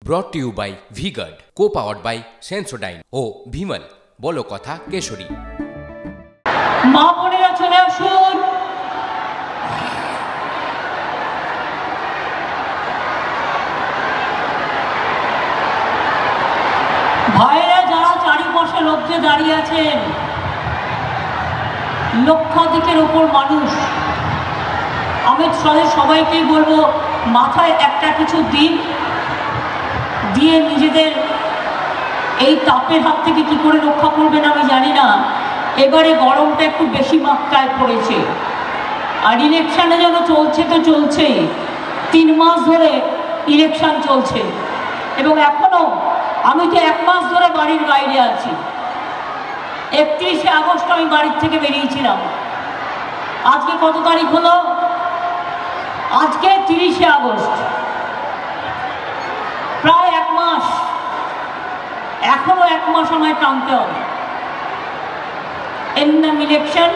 ব্রট to you by VGuard, co-powered by Sensodyne ও ভিমল বলো কথা কেশরী। মা বোনেরা চলে আসুন। ভাইয়েরা যারা চারিপাশে লোককে দাঁড়িয়ে আছেন, লক্ষাধিকের উপর মানুষ, আমি সবাইকেই বলবো মাথায় একটা কিছু দিন দিয়ে নিজেদের এই তাপের হাত থেকে কি করে রক্ষা করবেন আমি জানি না। এবারে গরমটা একটু বেশি মাত্রায় পড়েছে, আর ইলেকশানে যেন চলছে তো চলছেই। 3 মাস ধরে ইলেকশান চলছে এবং এখনও আমি তো 1 মাস ধরে বাড়ির বাইরে আছি। 31শে আগস্ট আমি বাড়ির থেকে বেরিয়েছিলাম। আজকে কত তারিখ হলো? আজকে 30শে আগস্ট, প্রায় 1 মাস। এখনো 1 মাস আমায় টানতে হবে। এর নাম ইলেকশন,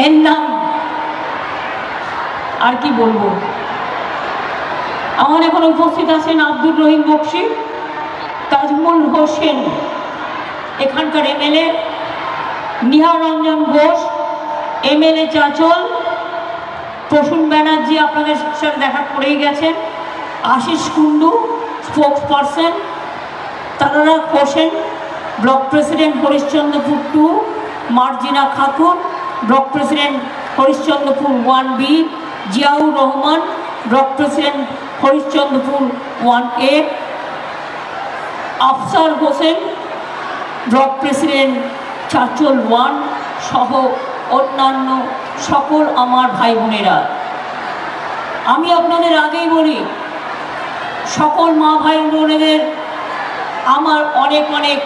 এর নাম আর কি বলবো। আমার এখন উপস্থিত আছেন আব্দুর রহিম বক্সি, তাজমুল হোসেন এখানকার এমএলএ, নিহার রঞ্জন ঘোষ এমএলএ চাঁচল, প্রসূন ব্যানার্জি আপনাদের সাথে দেখা করেই গেছেন, Ashis Kundu spokesperson, Tarara Hossain block president Harishchandrapur 2, Marjina Khatun block president Harishchandrapur 1B, Ziaur Rahman block president Harishchandrapur 1A, Afsar Hossain block president Chanchal 1 সহ অন্যান্য সকল আমার ভাই বোনেরা। আমি আপনাদের আগেই বলি, সকল মা ভাই বোনেদের আমার অনেক অনেক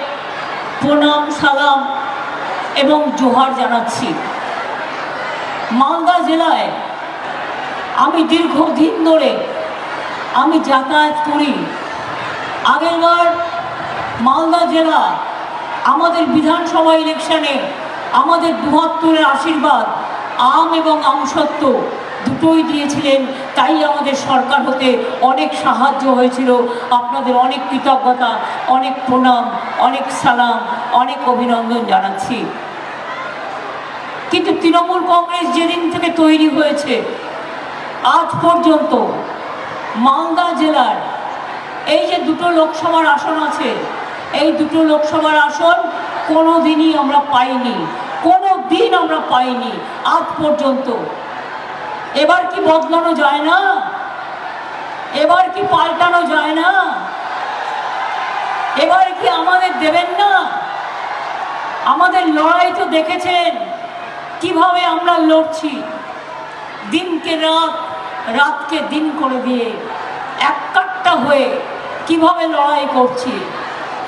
প্রণাম, সালাম এবং জোহার জানাচ্ছি। মালদা জেলায় আমি দীর্ঘদিন ধরে আমি যাতায়াত করি। আগেরবার মালদা জেলা আমাদের বিধানসভা ইলেকশনে আমাদের 72-এর আশীর্বাদ, আম এবং আমসত্ত্ব দুটোই দিয়েছিলেন। তাই আমাদের সরকার হতে অনেক সাহায্য হয়েছিল। আপনাদের অনেক কৃতজ্ঞতা, অনেক প্রণাম, অনেক সালাম, অনেক অভিনন্দন জানাচ্ছি। কিন্তু তৃণমূল কংগ্রেস যেদিন থেকে তৈরি হয়েছে আজ পর্যন্ত মালদা জেলার এই যে 2টো লোকসভার আসন আছে, এই 2টো লোকসভার আসন কোনো দিনই আমরা পাইনি, কোনো দিন আমরা পাইনি আজ পর্যন্ত। এবার কি বদলানো যায় না? এবার কি পাল্টানো যায় না? এবার কি আমাদের দেবেন না? আমাদের লড়াই তো দেখেছেন কিভাবে আমরা লড়ছি, দিনকে রাত, রাতকে দিন করে দিয়ে একটা হয়ে কিভাবে লড়াই করছি।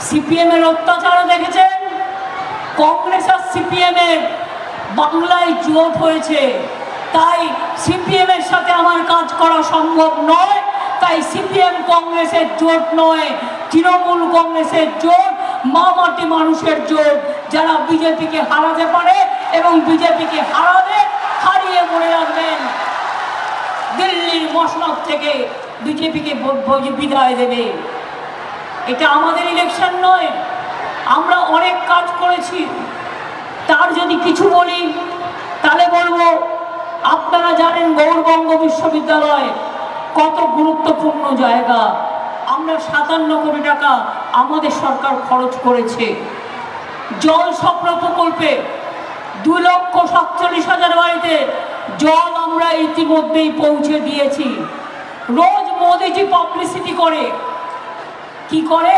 সিপিএমের অত্যাচারও দেখেছেন। কংগ্রেস আর সিপিএমের বাংলায় জোট হয়েছে, তাই সিপিএমের সাথে আমার কাজ করা সম্ভব নয়। তাই সিপিএম কংগ্রেসের জোট নয়, তৃণমূল কংগ্রেসের জোট, মা মাটি মানুষের জোট, যারা বিজেপিকে হারাতে পারে এবং বিজেপিকে হারিয়ে মনে রাখবেন দিল্লির মসনদ থেকে বিজেপিকে বিদায় দেবে। এটা আমাদের ইলেকশন নয়। আমরা অনেক কাজ করেছি। তার যদি কিছু বলি তাহলে বলবো, আপনারা জানেন গৌড়বঙ্গ বিশ্ববিদ্যালয় কত গুরুত্বপূর্ণ জায়গা। আমরা 57 কোটি টাকা আমাদের সরকার খরচ করেছে। জল স্বপ্ন প্রকল্পে 2,47,000 বাড়িতে জল আমরা ইতিমধ্যেই পৌঁছে দিয়েছি। রোজ মোদিজি পাবলিসিটি করে, কি করে,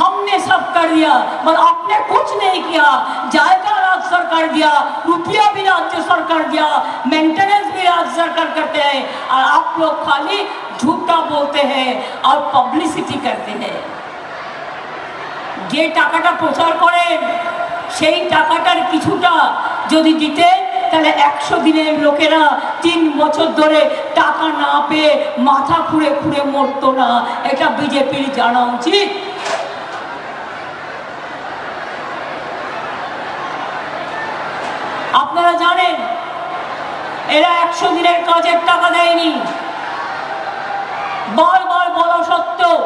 हमने सब कर दिया, मतलब आपने कुछ नहीं किया। जायका राज्य सरकार दिया, रुपया भी राज्य सरकार दिया, मेंटेनेंस भी राज्य सरकार करते हैं, और आप लोग खाली झूठा बोलते हैं और पब्लिसिटी करते हैं। যে টাকাটা প্রচার করেন সেই টাকাটার কিছুটা যদি দিতেন তাহলে 100 দিনের লোকেরা 3 বছর ধরে টাকা না পেয়ে মাথা খুঁড়ে খুঁড়ে মরতো না। এটা বিজেপির জানা উচিত। আপনারা জানেন এরা 100 দিনের কাজের টাকা দেয়নি। বারবার বলা সত্ত্বেও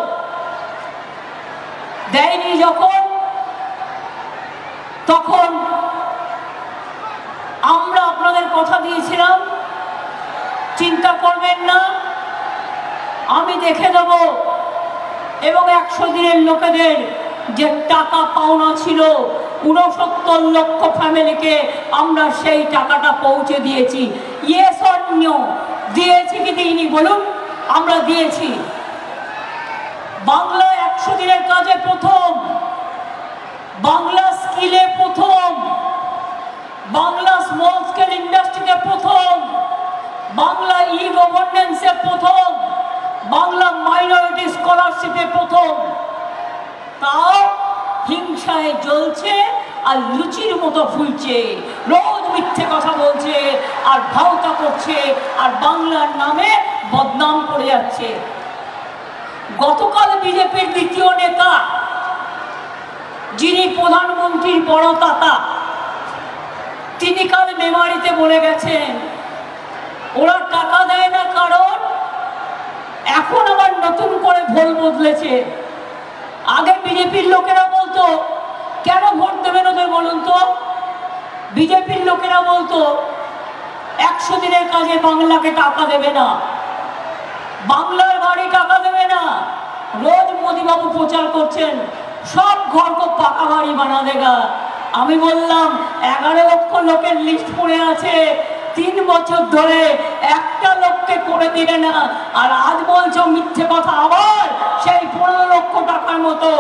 দেয়নি যখন, তখন আমরা আপনাদের কথা দিয়েছিলাম চিন্তা করবেন না, আমি দেখে দেব, এবং 100 দিনের লোকেদের যে টাকা পাওনা ছিল 69 লক্ষ ফ্যামিলিকে আমরা সেই টাকাটা পৌঁছে দিয়েছি। ইয়েস অর নো, দিয়েছি কি দিইনি বলুন? আমরা দিয়েছি। বাংলা 100 দিনের কাজে প্রথম, বাংলা স্কিলে প্রথম, বাংলা স্মল স্কেল ইন্ডাস্ট্রিতে প্রথম, বাংলা ই গভর্নেন্সে প্রথম, বাংলা মাইনরিটি স্কলারশিপে প্রথম। তাও হিংসায় জ্বলছে আর লুচির মতো ফুলছে, রোজ মিথ্যে কথা বলছে আর ভাওতা করছে আর বাংলার নামে বদনাম করে যাচ্ছে। গতকাল বিজেপির দ্বিতীয় নেতা, যিনি প্রধানমন্ত্রীর বড় তাতা, তিনি কাল মেমারিতে বলে গেছেন ওরা টাকা দেয় না, কারণ এখন আবার নতুন করে ভোট বদলেছে। আগে বিজেপির লোকেরা বলতো কেন ভোট দেবেন ওদের বলুন তো? বিজেপির লোকেরা বলতো 100 দিনের কাজে বাংলাকে টাকা দেবে না, বাংলার বাড়ি টাকা দেবে না। রোজ মোদীবাবু প্রচার করছেন সব ঘর কো পাকা বাড়ি বানা দেগা। আমি বললাম 11 লক্ষ লোকের লিস্ট পড়ে আছে, 3 বছর ধরে একটা লোককে করে দিলে না, আর আজ বলছো মিথ্যে কথা। আবার সেই 15 লক্ষ টাকার মতো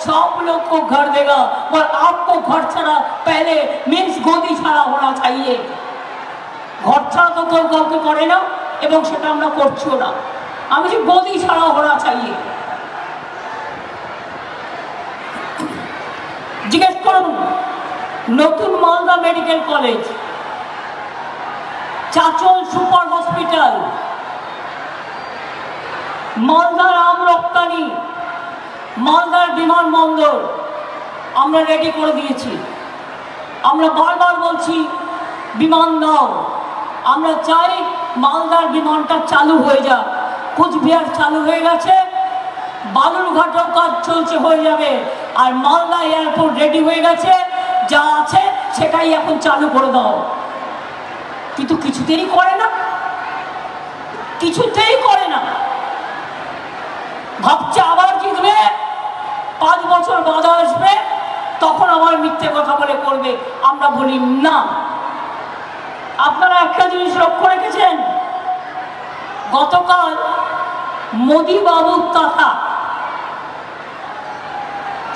সব লোক को घर देगा, और आपको घर ছাড়া पहले मीन्स গদি ছাড়া होना चाहिए। ঘর ছাড়া তো কেউ কাউকে করে না, এবং সেটা আমরা করছিও না। আমি যে গদি ছাড়া होना चाहिए। জিজ্ঞেস করুন, নতুন Malda medical college, Chanchal super hospital, মালদার আম রপ্তানি, মালদার বিমানবন্দর আমরা রেডি করে দিয়েছি। আমরা বারবার বলছি বিমান দাও, আমরা চাই মালদার বিমানটা চালু হয়ে যাক। কুচবিহার চালু হয়ে গেছে, বালুরঘাটেও কাজ চলছে, হয়ে যাবে। আর মালদা এয়ারপোর্ট রেডি হয়ে গেছে, যা আছে সেটাই এখন চালু করে দাও। কিন্তু কিছুতেই করে না, কিছুতেই করে না। ভাবছে আবার জিতবে, 5 বছর বাধা আসবে, তখন আবার মিথ্যে কথা বলে করবে। আমরা বলি না। আপনারা একটা জিনিস লক্ষ্য রেখেছেন, গতকাল মোদী বাবুর তাতা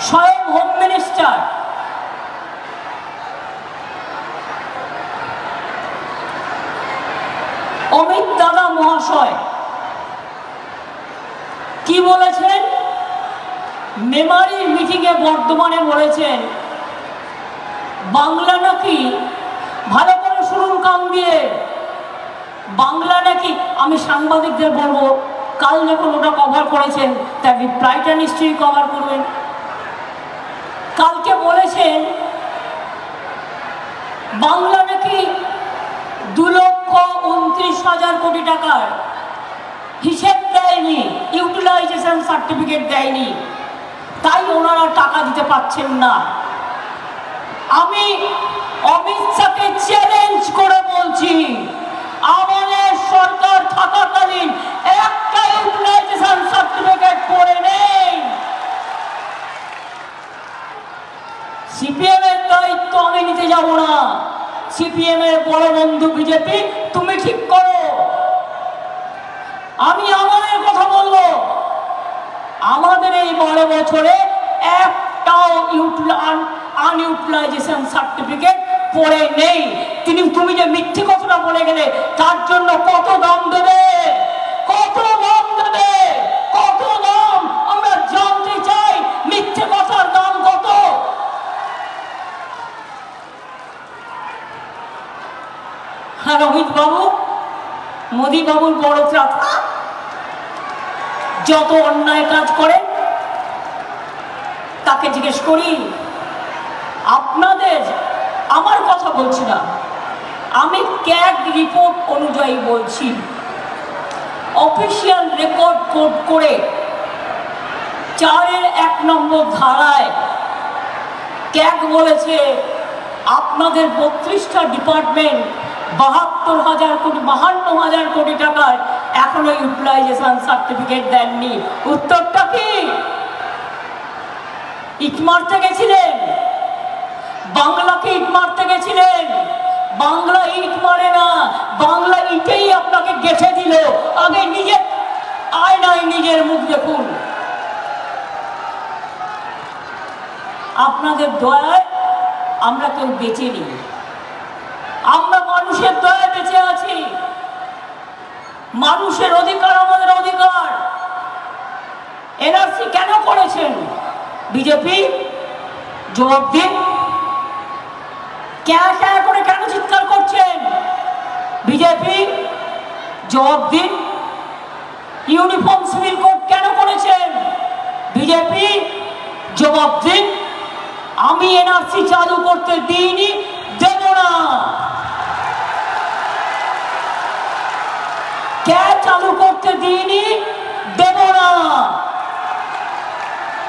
স্বয়ং হোম মিনিস্টার অমিত দাদা মহাশয় কি বলেছেন? মেমারির মিটিংয়ে বর্ধমানে বলেছেন বাংলা নাকি, ভালো করে শুনুন কান দিয়ে, বাংলা নাকি, আমি সাংবাদিকদের বলবো কাল যখন ওটা কভার করেছেন তার রিপ্লাইটা নিশ্চয়ই কভার করবেন। কালকে বলেছেন বাংলা নাকি 2,29,000 কোটি টাকার হিসেব দেয়নি, ইউটিলাইজেশন সার্টিফিকেট দেয়নি, তাই ওনারা টাকা দিতে পারছেন না। আমি অমিত শাহকে চ্যালেঞ্জ করে বলছি, আমাদের সরকার থাকাকালীন একটা ইউটিলাইজেশন সার্টিফিকেট করে নেই। সিপিএম এর দায়িত্ব আমি নিতে যাব না, সিপিএম এর বড় বন্ধু বিজেপি, তুমি ঠিক করো। আমি আমাদের কথা বলবো, আমাদের এই 12 বছরে একটাও আনইউটিলাইজেশন সার্টিফিকেট পড়ে নেই। তুমি যে মিথ্যে কথাটা বলে গেলে তার জন্য কত দাম দেবে, কত দাম দেবে, কত দাম আমরা জানতে চাই। মিথ্যে কথার দাম কত? হ্যাঁ, অমিত বাবু, মোদী বাবুর বড় চাচা যত অন্যায় কাজ করে তাকে জিজ্ঞেস করি, আপনাদের, আমার কথা বলছি না, আমি ক্যাগ রিপোর্ট অনুযায়ী বলছি, অফিসিয়াল রেকর্ড কোড করে 4-এর 1 নম্বর ধারায় ক্যাগ বলেছে আপনাদের 32টা ডিপার্টমেন্ট 72,000 কোটি 52,000 কোটি টাকার এখনো ইউটিলাইজেশন সার্টিফিকেট দেননি। উত্তরটা কি? ইট মারতে গেছিলেন, বাংলাকে ইট মারতে গেছিলেন। বাংলা ইট মারে না, বাংলা ইটেই আপনাকে গেঁথে দিল। আগে নিজের আয়নায় নিজের মুখ দেখুন। আপনাদের দয়ায় আমরা কেউ বেঁচে নেই, আমরা মানুষের দয়ায় বেঁচে আছি। মানুষের অধিকার আমাদের অধিকার। এনআরসি কেন করেছেন বিজেপি? জবাব দিন। ক্যা ক্যা করে কেন চিৎকার করছেন বিজেপি? জবাব দিন। ইউনিফর্ম সিভিল কোড কেন করেছেন বিজেপি? জবাব দিন। আমি এনআরসি চালু করতে দিইনি, দেব না। কে চালু করতে দিইনি, দেব না।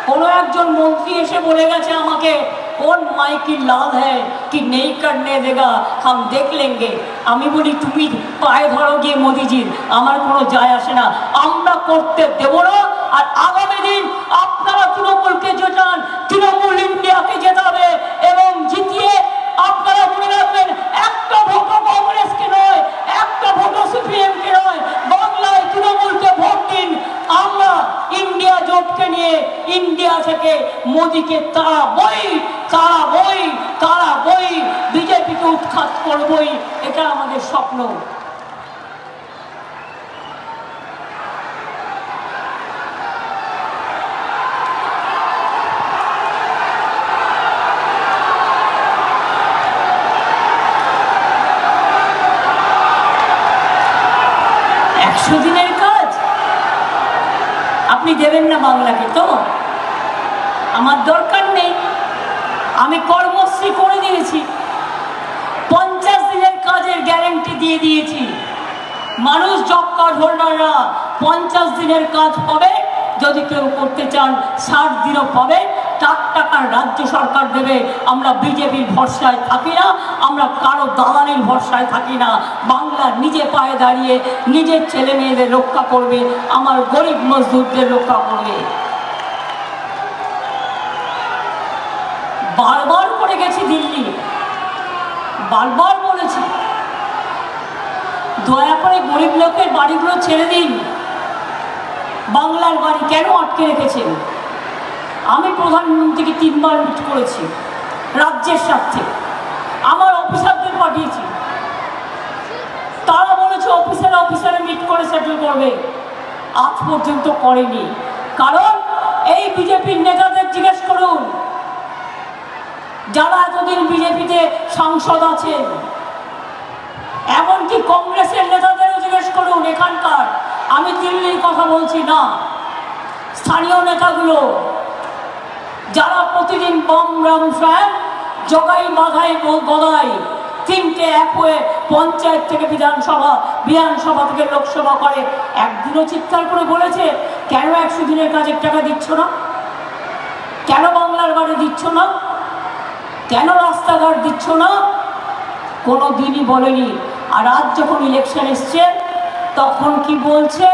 কোনো একজন মন্ত্রী এসে বলে গেছে আমাকে, कौन माई की लाल है कि नहीं करने देगा, हम देख लेंगे। আমি বলি তুমি পায়ে ধরো গিয়ে মোদিজির, আমার কোনো যায় আসে না, আমরা করতে দেব না। আর আগামী দিন আপনারা তৃণমূলকে জেতান, তৃণমূল ইন্ডিয়াকে জেতাবে এবং জিতিয়ে আপনারা মনে রাখবেন একটা ভোটও কংগ্রেসকে নয়, একটা ভোটও সিপিএমকে নয়, বাংলায় তৃণমূলকে ভোট দিন। আমরা ইন্ডিয়া জোটকে নিয়ে ইন্ডিয়া থেকে মোদিকে তাড়াবই, বিজেপিকে উৎখাত করবই, এটা আমাদের স্বপ্ন। দিনের কাজ আপনি দেবেন না বাংলাকে, তো আমার দরকার নেই। আমি কর্মশ্রী করে দিয়েছি, 50 দিনের কাজের গ্যারান্টি দিয়ে দিয়েছি। মানুষ জব কার্ড হোল্ডাররা 50 দিনের কাজ পাবে, যদি কেউ করতে চান 60 দিনও পাবে। তার টাকা রাজ্য সরকার দেবে। আমরা বিজেপির ভরসায় থাকি না, আমরা কারো দালালির ভরসায় থাকি না। বাংলা নিজে পায়ে দাঁড়িয়ে নিজের ছেলে মেয়েদের রক্ষা করবে, আমার গরিব মজদুরদের রক্ষা করবে। বারবার করে গেছি দিল্লি, বারবার বলেছি দয়া করে গরিব লোকের বাড়িগুলো ছেড়ে দিন। বাংলার বাড়ি কেন আটকে রেখেছেন? আমি প্রধানমন্ত্রীকে 3 বার মিট করেছি রাজ্যের স্বার্থে, আমার অফিসারদের পাঠিয়েছি। তারা বলেছে অফিসারে মিট করে সেটেল করবে, আজ পর্যন্ত করেনি। কারণ এই বিজেপির নেতাদের জিজ্ঞেস করুন, যারা এতদিন বিজেপিতে সাংসদ আছেন, এমনকি কংগ্রেসের নেতাদেরও জিজ্ঞেস করুন এখানকার, আমি দিল্লির কথা বলছি না, স্থানীয় নেতাগুলো যারা প্রতিদিন বম রাম ফ্যান জগাই বাধাই গদাই 3টে এক হয়ে পঞ্চায়েত থেকে বিধানসভা থেকে লোকসভা করে, একদিনও চিৎকার করে বলেছে কেন 100 দিনের কাজের টাকা দিচ্ছ না, কেন বাংলার বাড়ি দিচ্ছ না, কেন রাস্তাঘাট দিচ্ছ না? কোনো দিনই বলেনি। আর আজ যখন ইলেকশন এসছে তখন কি বলছে?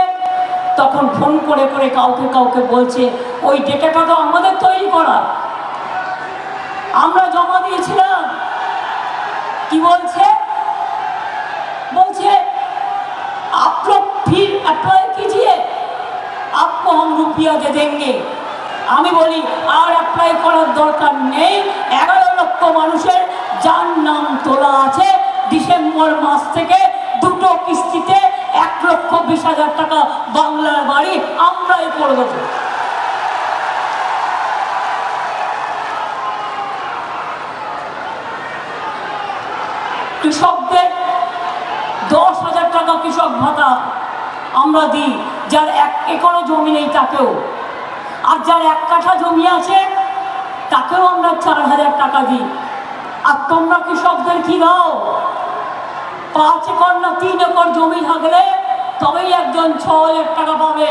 তখন ফোন করে করে কাউকে বলছে ওই ডেটাটা তো আমাদের তৈরি করা, আমরা জমা দিয়েছিলাম। কি বলছে? आप लोग फिर अप्लाई कीजिए, आपको हम रुपया दे देंगे। আমি বলি আর অ্যাপ্লাই করার দরকার নেই। 11 লক্ষ মানুষের যার নাম তোলা আছে, ডিসেম্বর মাস থেকে 2টো কিস্তিতে 1,20,000 টাকা বাংলার বাড়ি আমরাই করে দেবো। কৃষকদের 10,000 টাকা কৃষক ভাতা আমরা দিই, যার 1 একরও জমি নেই তাকেও। আর যার 1 কাঠা জমি আছে তাকেও আমরা 4,000 টাকা দিই। আর তোমরা কৃষকদের কি দাও? 5 একর না 3 একর জমি থাকলে তবেই একজন 6,000 টাকা পাবে।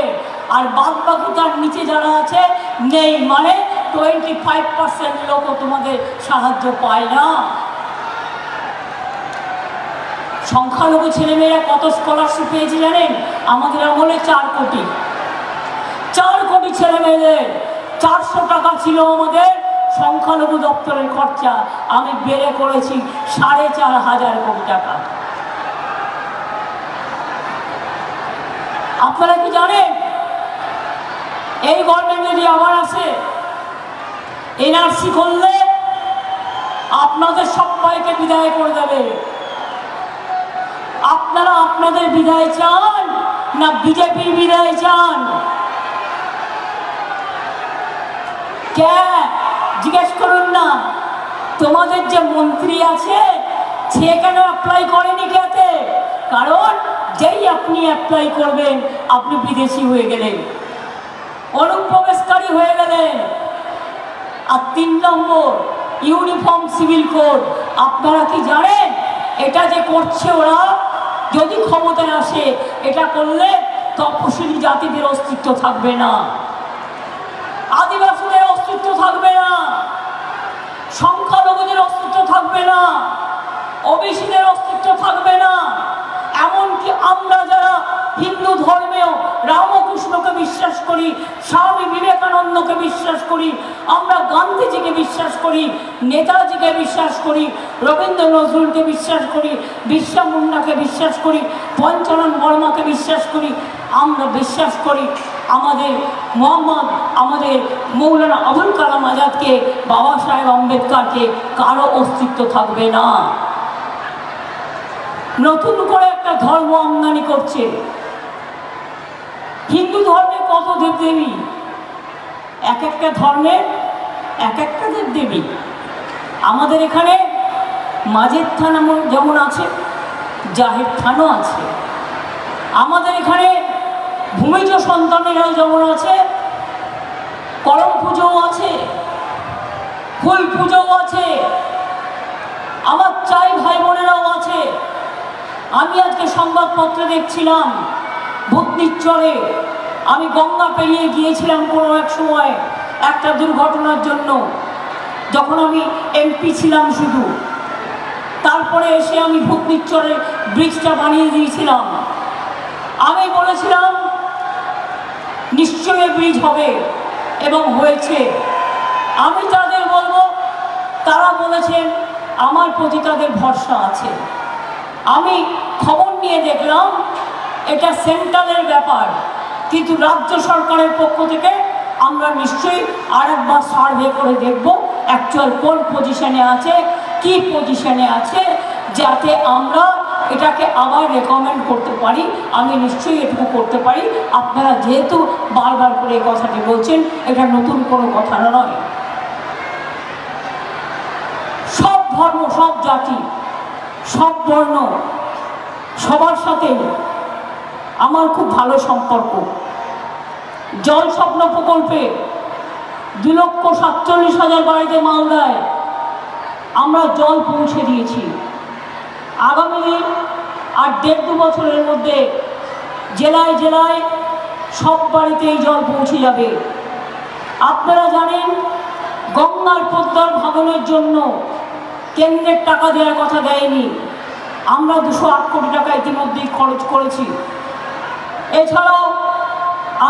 আর বাদ বাকি তার নিচে যারা আছে নেই, মানে 25% লোকও তোমাদের সাহায্য পায় না। সংখ্যালঘু ছেলেমেয়েরা কত স্কলারশিপ পেয়েছে জানেন? আমাদের আমলে 4 কোটি। 4 কোটি ছেলেমেয়েদের 400 টাকা ছিল আমাদের সংখ্যালঘু দপ্তরের খরচা, আমি বেড়ে করেছি 4,500 কোটি টাকা। আপনারা কি জানেন এই গভর্নমেন্ট যদি আবার আসে, এনআরসি করলে আপনাদের সবাইকে বিদায় করে দেবে? আপনারা আপনাদের বিদায় চান না বিজেপির বিদায় চান? কে জিজ্ঞেস করুন না, তোমাদের যে মন্ত্রী আছে সে কেন অ্যাপ্লাই করেনি? কেতে? কারণ যেই আপনি অ্যাপ্লাই করবেন আপনি বিদেশি হয়ে গেলেন, অনুপ্রবেশকারী হয়ে গেলেন। আর 3 নম্বর, ইউনিফর্ম সিভিল কোড। আপনারা কি জানেন এটা যে করছে ওরা, যদি ক্ষমতায় আসে এটা করলে তপশিলি জাতিদের অস্তিত্ব থাকবে না, আদিবাসীদের অস্তিত্ব থাকবে না, সংখ্যালঘুদের অস্তিত্ব থাকবে না, ওবিসিদের অস্তিত্ব থাকবে না। এমনকি আমরা যারা হিন্দু ধর্মেও রামকৃষ্ণকে বিশ্বাস করি, স্বামী বিবেকানন্দকে বিশ্বাস করি, আমরা গান্ধীজিকে বিশ্বাস করি, নেতাজিকে বিশ্বাস করি, রবীন্দ্র নজরুলকে বিশ্বাস করি, বিরসা মুন্ডাকে বিশ্বাস করি, পঞ্চানন বর্মাকে বিশ্বাস করি, আমরা বিশ্বাস করি আমাদের আমাদের মৌলানা আবুল কালাম আজাদকে, বাবা সাহেব আম্বেদকরকে, কারো অস্তিত্ব থাকবে না। নতুন করে একটা ধর্ম আমদানি করছে। হিন্দু ধর্মে কত দেবদেবী, এক একটা ধর্মের এক একটা দেবদেবী। আমাদের এখানে মাঝের থান যেমন আছে, জাহের থানও আছে। আমাদের এখানে ভূমিজ সন্তানেরাও যেমন আছে, করম পুজোও আছে, ফুল পুজোও আছে, আমার চাই ভাই বোনেরাও আছে। আমি আজকে সংবাদপত্রে দেখছিলাম ভূতনিচরে, আমি গঙ্গা পেরিয়ে গিয়েছিলাম কোনো এক সময় একটা দুর্ঘটনার জন্য, যখন আমি এমপি ছিলাম শুধু। তারপরে এসে আমি ভূতনিচরের ব্রিজটা বানিয়ে দিয়েছিলাম। আমি বলেছিলাম নিশ্চয়ই ব্রিজ হবে, এবং হয়েছে। আমি তাদের বলবো, তারা বলেছেন আমার প্রতি তাদের ভরসা আছে। আমি খবর নিয়ে দেখলাম এটা সেন্ট্রালের ব্যাপার, কিন্তু রাজ্য সরকারের পক্ষ থেকে আমরা নিশ্চয়ই আরেকবার সার্ভে করে দেখব অ্যাকচুয়াল কোন পজিশনে আছে, কি পজিশনে আছে, যাতে আমরা এটাকে আবার রেকমেন্ড করতে পারি। আমি নিশ্চয়ই এটুকু করতে পারি। আপনারা যেহেতু বারবার করে এই কথাটি বলছেন, এটা নতুন কোনো কথা নয়। সব ধর্ম, সব জাতি, সব বর্ণ, সবার সাথে আমার খুব ভালো সম্পর্ক। জল স্বপ্ন প্রকল্পে 2,47,000 বাড়িতে মালদায় আমরা জল পৌঁছে দিয়েছি। আগামী দিন আর 1.5-2 বছরের মধ্যে জেলায় জেলায় সব বাড়িতে এই জল পৌঁছে যাবে। আপনারা জানেন গঙ্গার পদ্মার ভাঙনের জন্য কেন্দ্রের টাকা দেওয়ার কথা দেয়নি, আমরা 208 কোটি টাকা ইতিমধ্যেই খরচ করেছি। এছাড়াও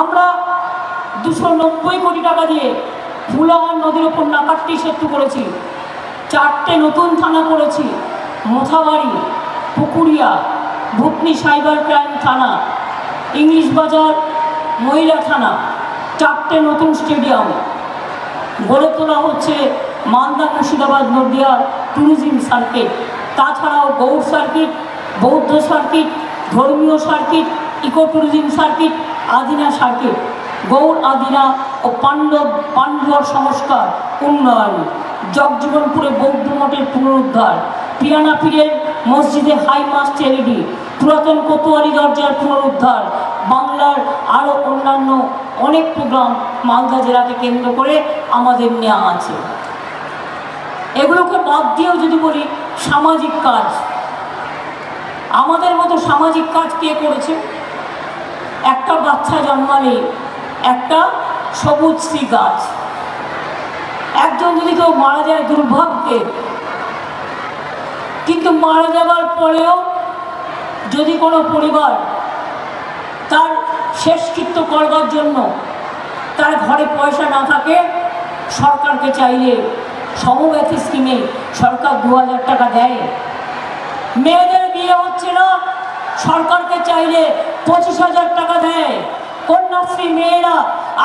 আমরা 290 কোটি টাকা দিয়ে ফুলাহার নদীর ওপর নাকাট্টি সেতু করেছি, 4টে নতুন থানা করেছি, মোথাবাড়ি, পুকুরিয়া, ভুতনি সাইবার ক্রাইম থানা, ইংলিশ বাজার মহিলা থানা, 4টে নতুন স্টেডিয়াম গড়ে তোলা হচ্ছে। মালদা, মুর্শিদাবাদ, নদিয়া ট্যুরিজম সার্কিট, তাছাড়াও গৌড় সার্কিট, বৌদ্ধ সার্কিট, ধর্মীয় circuit, eco tourism circuit, Adina circuit, Gour Adina ও পাণ্ডুয়ার সংস্কার উন্নয়ন, জগজীবনপুরে বৌদ্ধ মঠের পুনরুদ্ধার, পিরানা পীরের মসজিদে হাই মাস্ট এলইডি, পুরাতন কোতোয়ালি দরজার পুনরুদ্ধার, বাংলার আরও অন্যান্য অনেক প্রোগ্রাম মালদা জেলাকে কেন্দ্র করে আমাদের নেওয়া আছে। এগুলোকে বাদ দিয়েও যদি বলি সামাজিক কাজ, আমাদের মতো সামাজিক কাজ কে করেছে? একটা বাচ্চা জন্মালে একটা সবুজ শ্রী গাছ। একজন যদি কেউ মারা যায় দুর্ভাগ্যে, কিন্তু মারা যাবার পরেও যদি কোনো পরিবার তার শেষকৃত্য করবার জন্য তার ঘরে পয়সা না থাকে, সরকারকে চাইলে সমব্যথী স্কিমে সরকার 2000 টাকা দেয়। মেয়েদের বিয়ে হচ্ছে না, সরকারকে চাইলে 25,000 টাকা দেয়। কন্যাশ্রী মেয়েরা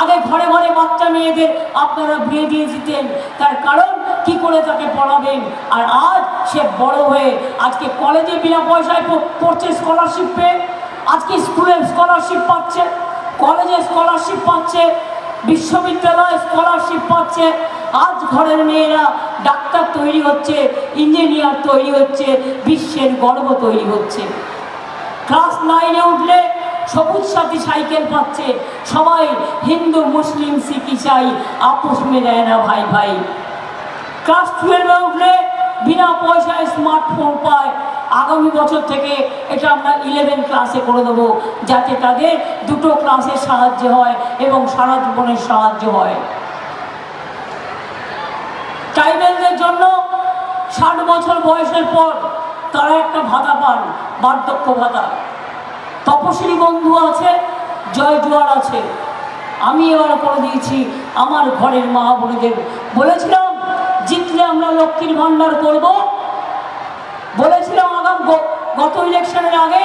আগে ঘরে ঘরে বাচ্চা মেয়েদের আপনারা বিয়ে দিয়ে দিতেন, তার কারণ কি করে তাকে পড়াবেন। আর আজ সে বড় হয়ে আজকে কলেজে বিনা পয়সায় পড়ছে, স্কলারশিপ পেয়ে, আজকে স্কুলে স্কলারশিপ পাচ্ছে, কলেজে স্কলারশিপ পাচ্ছে, বিশ্ববিদ্যালয়ে স্কলারশিপ পাচ্ছে। আজ ঘরের মেয়েরা ডাক্তার তৈরি হচ্ছে, ইঞ্জিনিয়ার তৈরি হচ্ছে, বিশ্বের গর্ব তৈরি হচ্ছে। ক্লাস 9-এ উঠলে সবুজ সাথী সাইকেল পাচ্ছে। সবাই হিন্দু মুসলিম শিখ ইসাই আপোষ মে দেয় না ভাই ভাই। ক্লাস 12-এ উঠলে বিনা পয়সায় স্মার্টফোন পায়। আগামী বছর থেকে এটা আমরা 11 ক্লাসে করে দেবো, যাতে তাদের দুটো ক্লাসের সাহায্য হয় এবং সারা জীবনের সাহায্য হয়। ট্রাইবেলদের জন্য 60 বছর বয়সের পর তারা একটা ভাতা পান, বার্ধক্য ভাতা। তপশিলি বন্ধু আছে, জয় জোয়ার আছে। আমি এবার করে দিয়েছি আমার ঘরের মা বোনেদের। বলেছিলাম জিতলে আমরা লক্ষ্মীর ভাণ্ডার করব, বলেছিলাম গত ইলেকশনের আগে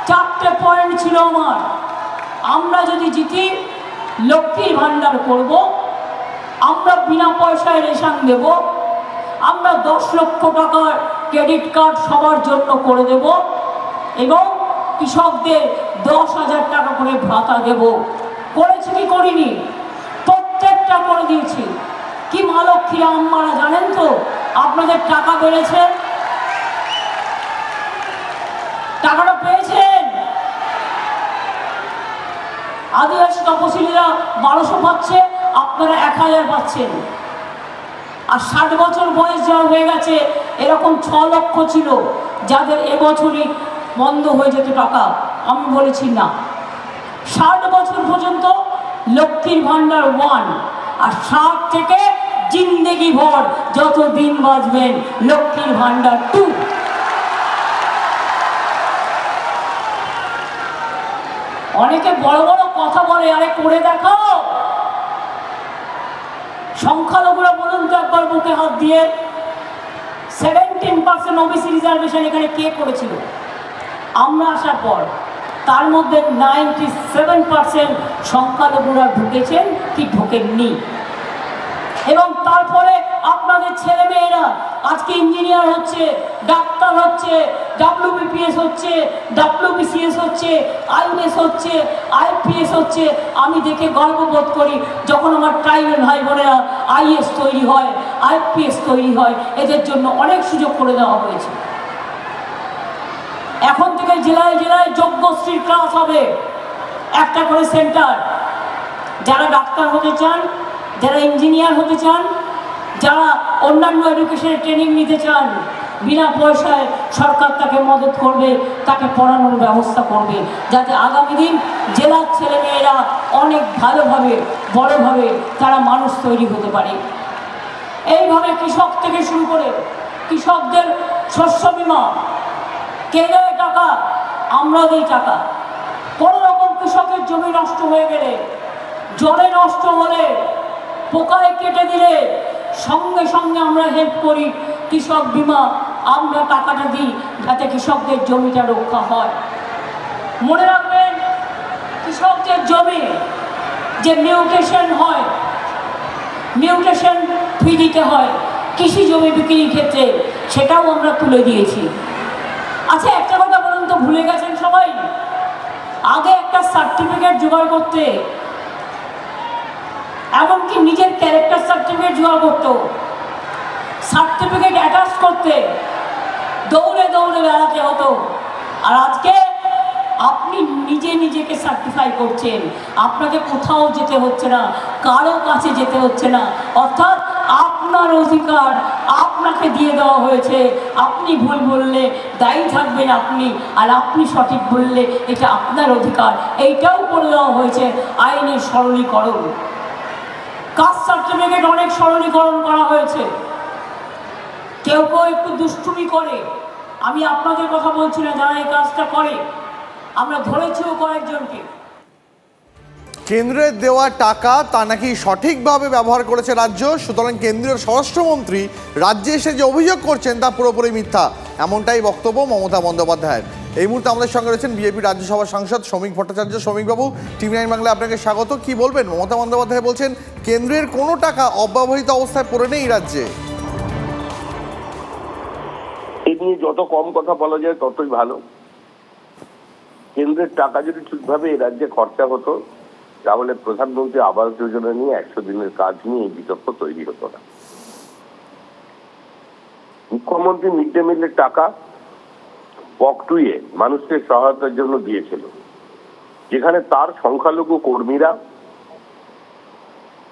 4টে পয়েন্ট ছিল আমার। আমরা যদি জিতি লক্ষ্মীর ভাণ্ডার করব, আমরা বিনা পয়সায় রেশন দেব, আমরা 10 লক্ষ টাকার ক্রেডিট কার্ড সবার জন্য করে দেব এবং কৃষকদের 10,000 টাকা করে ভাতা দেব। করেছি কি করিনি? প্রত্যেকটা করে দিয়েছি। কি মা লক্ষ্মী আম্মারা জানেন তো আপনাদের টাকা বেড়েছে, টাকাটা পেয়েছেন। আদিবাসী তপশিলীরা 1200 পাচ্ছে, আপনারা 1000 পাচ্ছেন। আর 60 বছর বয়স যাওয়া হয়ে গেছে, এরকম 6 লক্ষ ছিল যাদের এবছরই বন্ধ হয়ে যেত টাকা। আমি বলেছি না, 60 বছর পর্যন্ত লক্ষ্মীর ভাণ্ডার 1, আর 60 থেকে জিন্দেগি ভর যত দিন বাঁচবেন লক্ষ্মীর ভাণ্ডার 2। অনেকে বড় বড় কথা বলে, আরে করে দেখাও। সংখ্যালঘুরা বলুন তো একবার বুকে হাত দিয়ে, 17% ওবিসি রিজার্ভেশন এখানে কে করেছিল আমরা আসার পর? তার মধ্যে 97% সংখ্যালঘুরা ঢুকেছেন কি ঢোকেননি। এবং তারপরে আপনাদের ছেলে মেয়েরা আজকে ইঞ্জিনিয়ার হচ্ছে, ডাক্তার হচ্ছে, WBPS হচ্ছে, WBCS হচ্ছে, IAS হচ্ছে, IPS হচ্ছে। আমি দেখে গর্ববোধ করি যখন আমার ট্রাইবেল ভাই বোনেরা IAS তৈরি হয়, IPS তৈরি হয়। এদের জন্য অনেক সুযোগ করে দেওয়া হয়েছে। এখন থেকে জেলায় জেলায় যোগ্যশ্রীর ক্লাস হবে, একটা করে সেন্টার। যারা ডাক্তার হতে চান, যারা ইঞ্জিনিয়ার হতে চান, যারা অন্যান্য এডুকেশনের ট্রেনিং নিতে চান, বিনা পয়সায় সরকার তাকে মদত করবে, তাকে পড়ানোর ব্যবস্থা করবে, যাতে আগামী দিন জেলার ছেলেমেয়েরা অনেক ভালোভাবে বড়োভাবে তারা মানুষ তৈরি হতে পারে। এইভাবে কৃষক থেকে শুরু করে কৃষকদের শস্য বিমা, কে দেয় টাকা? আমরা দিই টাকা। কোনো রকম কৃষকের জমি নষ্ট হয়ে গেলে, জলে নষ্ট হলে, পোকায় কেটে দিলে সঙ্গে সঙ্গে আমরা হেল্প করি। কৃষক বিমা আমরা টাকাটা দিই যাতে কৃষকদের জমিটা রক্ষা হয়। মনে রাখবেন, কৃষকদের জমি যে মিউটেশন হয়, মিউটেশন ফি দিতে হয় কৃষি জমি বিক্রির ক্ষেত্রে, সেটাও আমরা তুলে দিয়েছি। আচ্ছা, একটা কথা বলুন তো, ভুলে গেছেন সবাই? আগে একটা সার্টিফিকেট জোগাড় করতে, এমনকি নিজের ক্যারেক্টার সার্টিফিকেট জোগাড় করতো, সার্টিফিকেট অ্যাটাচ করতে দৌড়ে দৌড়ে বেড়াতে হতো। আর আজকে আপনি নিজে নিজেকে সার্টিফাই করছেন, আপনাকে কোথাও যেতে হচ্ছে না, কারো কাছে যেতে হচ্ছে না। অর্থাৎ আপনার অধিকার আপনাকে দিয়ে দেওয়া হয়েছে। আপনি ভুল বললে দায়ী থাকবেন আপনি, আর আপনি সঠিক বললে এটা আপনার অধিকার। এইটাও করে দেওয়া হয়েছে আইনের সরলীকরণ। কাস্ট সার্টিফিকেট অনেক সরলীকরণ করা হয়েছে। কেউ কেউ একটু দুষ্টুমি করে, আমি আপনাদের কথা বলছি না, যারা এই কাজটা করে, আমরা ধরেছিও কয়েকজনকে। কেন্দ্রের দেওয়া টাকা তা নাকি সঠিকভাবে ব্যবহার করেছে রাজ্য, সুতরাং কেন্দ্রীয় স্বরাষ্ট্রমন্ত্রী রাজ্যে এসে যে অভিযোগ করছেন তা পুরোপুরি মিথ্যা, এমনটাই বক্তব্য মমতা বন্দ্যোপাধ্যায়ের। এই মুহূর্তে আমাদের সঙ্গে রয়েছেন বিজেপি রাজ্যসভার সাংসদ শ্রমিক ভট্টাচার্য। শ্রমিকবাবু, টিভি9 বাংলায় আপনাকে স্বাগত। কি বলবেন? মমতা বন্দ্যোপাধ্যায় বলছেন কেন্দ্রের কোনো টাকা অব্যবহৃত অবস্থায় পড়ে নেই রাজ্যে। এ নিয়ে যত কম কথা বলা যায় ততই ভালো। কেন্দ্রের টাকা যদি ঠিকভাবে এই রাজ্যে খরচা হতো তাহলে প্রধানমন্ত্রী আবাস যোজনা নিয়ে 100 দিনের কাজ নিয়ে এই বিতর্ক তৈরি হতো না। মুখ্যমন্ত্রী মিড ডে মিলের টাকা পকটুয়ে মানুষকে সহায়তার জন্য দিয়েছিল, যেখানে তার সংখ্যালঘু কর্মীরা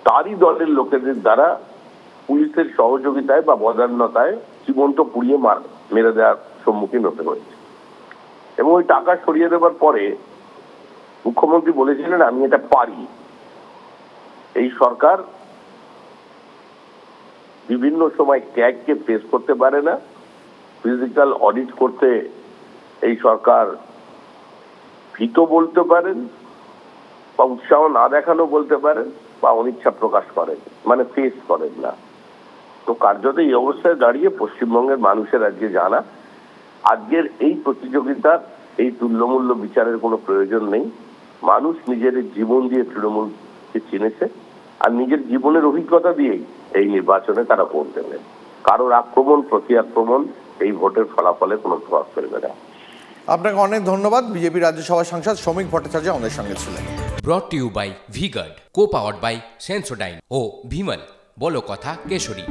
তারই দলের লোকেদের দ্বারা পুলিশের সহযোগিতায় বা বদান্যতায় জীবন্ত পুড়িয়ে মেরে দেওয়ার সম্মুখীন হতে হয়েছে। এবং ওই টাকা সরিয়ে দেওয়ার পরে মুখ্যমন্ত্রী বলেছিলেন আমি এটা পারি। এই সরকার বিভিন্ন সময় ক্যাগকে ফেস করতে পারে না, ফিজিক্যাল অডিট করতে এই সরকার ভীত বলতে পারেন বা উৎসাহ না দেখানো বলতে পারেন বা অনিচ্ছা প্রকাশ করেন, মানে ফেস করেন না। তো কার্যত এই অবস্থায় দাঁড়িয়ে পশ্চিমবঙ্গের মানুষের আজকে জানা আজকের এই প্রতিযোগিতার এই তুল্যমূল্য বিচারের কোনো প্রয়োজন নেই। মানুষ নিজের জীবন দিয়ে তৃণমূলকে চিনেছে আর নিজের জীবনের অভিজ্ঞতা দিয়েই এই নির্বাচনে তারা ভোট দেবে। কারোর আক্রমণ প্রতি আক্রমণ এই ভোটের ফলাফলে কোনো প্রভাব ফেলবে না। আপনাকে অনেক ধন্যবাদ। বিজেপি রাজ্যসভার সাংসদ শ্রমিক ভট্টাচার্য আমাদের সঙ্গে ছিলেন। Brought to you by VGuard, co powered by Sensodyne ও ভিমল, বলো কথা কেশরী।